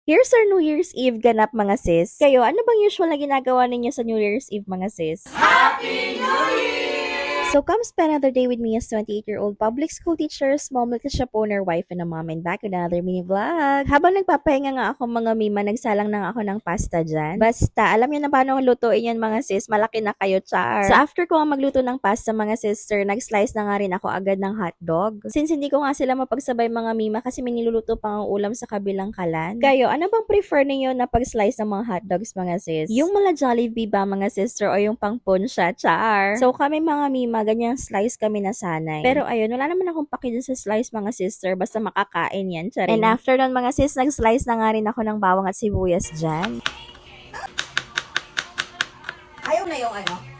Here's our New Year's Eve ganap mga sis. Kayo, ano bang usual na ginagawa ninyo sa New Year's Eve mga sis? So come spend another day with me as 28-year-old public school teacher, small milk shop owner, wife, and a mom, and back with another mini vlog. Habang nagpapahinga nga ako mga mima, nagsalang na ako ng pasta dyan. Basta, alam niyo na paano lutuin yan mga sis, malaki na kayo, char. So after ko nga magluto ng pasta mga sister, nag-slice na nga rin ako agad ng hotdog. Since hindi ko nga sila mapagsabay mga mima kasi may niluluto pang ulam sa kabilang kalan. Kayo, ano bang prefer niyo na pag-slice ng mga hotdogs mga sis? Yung mala Jollibee ba mga sister o yung pang punsha, char? So kami mga mima, ganyang slice kami nasanay. Pero ayun, wala naman akong paki dun sa slice mga sister, basta makakain yan, charing. And after nun mga sis, nag-slice na nga rin ako ng bawang at sibuyas dyan. Ayaw na yung ano.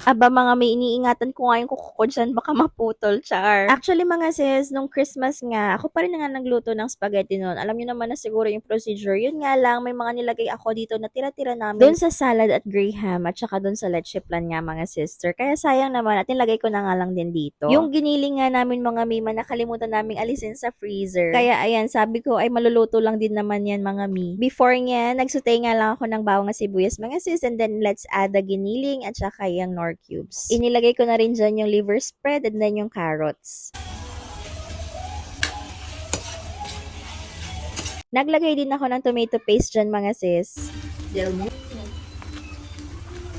Aba mga may iniingatan ko nga yung kuko ko dyan, baka maputol, char. Actually mga sis, nung Christmas nga, ako pa rin nga nagluto ng spaghetti noon. Alam niyo naman na siguro yung procedure. Yun nga lang, may mga nilagay ako dito na tira-tira namin doon sa salad at graham at saka doon sa leche plan nga mga sister. Kaya sayang naman at nilagay ko na nga lang din dito. Yung giniling nga namin mga mima, nakalimutan naming alisin sa freezer. Kaya ayan, sabi ko ay maluluto lang din naman yan mga mi. Before nga, nagsutay nga lang ako ng bawang at sibuyas mga sis, and then let's add the giniling at saka yung nor cubes. Inilagay ko na rin dyan yung liver spread and then yung carrots. Naglagay din ako ng tomato paste dyan mga sis. Del Monte.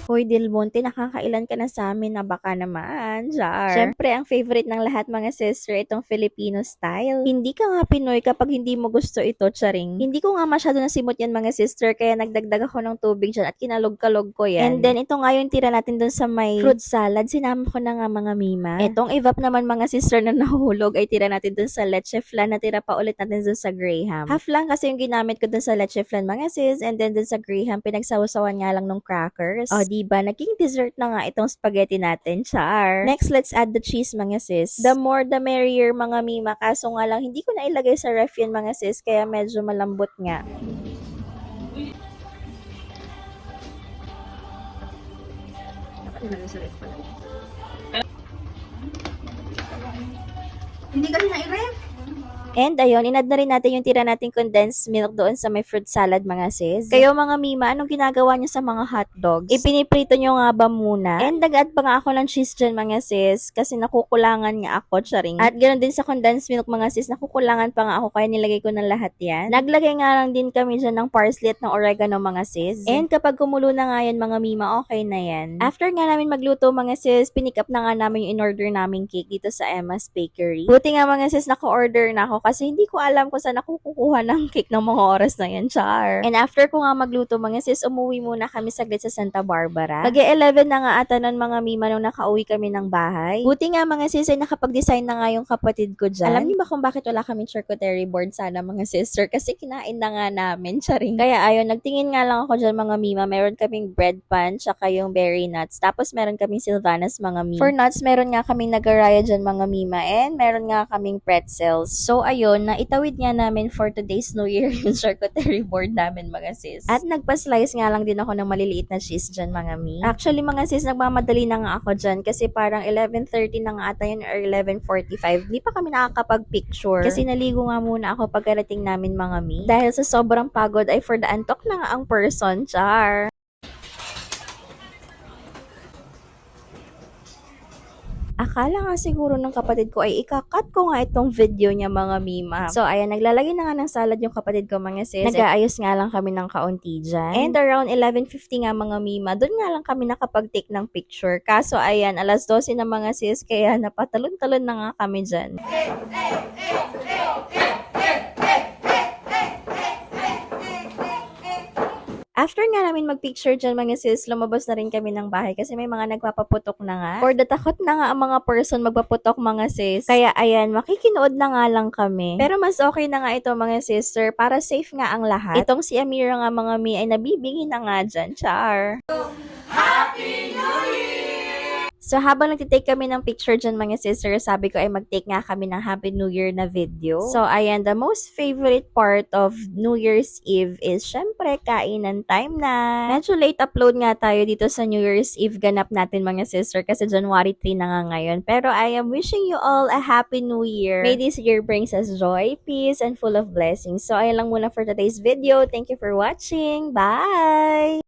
Hoy, Del Monte, nakakailan ka na sa amin na baka naman, jar. Siyempre, ang favorite ng lahat mga sister, itong Filipino style. Hindi ka nga Pinoy kapag hindi mo gusto ito, charing. Hindi ko nga masyado nasimot yan mga sister, kaya nagdagdag ako ng tubig dyan at kinalog-kalog ko yan. And then, ito nga yung tira natin dun sa may fruit salad. Sinama ko na nga mga mima. Itong evap naman mga sister na nahulog ay tira natin dun sa leche flan, na tira pa ulit natin dun sa graham. Half lang kasi yung ginamit ko dun sa leche flan mga sis, and then dun sa graham, pinagsawasawan nga lang ng crackers. O, diba? Naging dessert na nga itong spaghetti natin, char. Next, let's add the cheese, mga sis. The more, the merrier, mga mima. Kaso nga lang, hindi ko na ilagay sa ref yun, mga sis, kaya medyo malambot nga. Dapat nilagay sa ref pala. Hindi kasi na-ref. And ayun, inad na rin natin yung tira nating condensed milk doon sa may fruit salad mga sis. Kayo mga mima, anong ginagawa nyo sa mga hotdogs? Ipiniprito nyo nga ba muna? And nag-add pa nga ako ng cheese dyan mga sis, kasi nakukulangan nga ako, charing. At ganoon din sa condensed milk mga sis, nakukulangan pa nga ako, kaya nilagay ko ng lahat yan. Naglagay nga lang din kami dyan ng parsley at ng oregano mga sis. And kapag kumulo na nga yan mga mima, okay na yan. After nga namin magluto mga sis, pinick up na nga namin yung in-order naming cake dito sa Emma's Bakery. Buti nga mga sis, naka-order na ako kasi hindi ko alam kung saan ako kukuha ng cake ng mga oras na yan, char. And after ko nga magluto mga sis, umuwi muna kami saglit sa Santa Barbara. Mag-11 na nga ata nun mga mima nung nakauwi kami ng bahay. Buti nga mga sis ay nakapag-design na nga yung kapatid ko dyan. Alam niyo ba kung bakit wala kaming charcuterie board sana mga sister? Kasi kinain na nga namin, charing. Kaya ayun, nagtingin nga lang ako dyan mga mima. Meron kaming bread pan, tsaka yung berry nuts. Tapos meron kaming Sylvanas mga mima. For nuts, meron nga kaming nagaraya dyan mga mima. And meron nga kaming pretzels. So ayun, naitawid nga namin for today's New Year yung charcuterie board namin mga sis. At nagpa-slice nga lang din ako ng maliliit na cheese dyan mga mi. Actually mga sis, nagmamadali na nga ako dyan kasi parang 11:30 na nga ata yun or 11:45. Di pa kami nakakapag-picture kasi naligo nga muna ako pagkarating namin mga mi. Dahil sa sobrang pagod ay for the antok na nga ang person, char. Akala nga siguro ng kapatid ko ay ikakat ko nga itong video niya mga mima. So ayan, naglalagay na nga ng salad yung kapatid ko mga sis. Nag-aayos nga lang kami ng kaunti dyan. And around 11:50 nga mga mima, doon nga lang kami nakapag-take ng picture. Kaso ayan, alas 12 na mga sis, kaya napatalon-talon na nga kami dyan. After nga namin magpicture dyan mga sis, lumabas na rin kami ng bahay kasi may mga nagpapaputok na nga. Or datakot na nga ang mga person magpaputok mga sis. Kaya ayan, makikinood na nga lang kami. Pero mas okay na nga ito mga sister para safe nga ang lahat. Itong si Amira nga mga mi ay nabibingi na nga dyan, char. So, habang nagtitake kami ng picture dyan mga sisters, sabi ko ay mag-take nga kami ng Happy New Year na video. So, ayan, the most favorite part of New Year's Eve is syempre, kainan time na. Medyo late upload nga tayo dito sa New Year's Eve ganap natin mga sister kasi January 3 na nga ngayon. Pero I am wishing you all a Happy New Year. May this year brings us joy, peace, and full of blessings. So, ayan lang muna for today's video. Thank you for watching. Bye!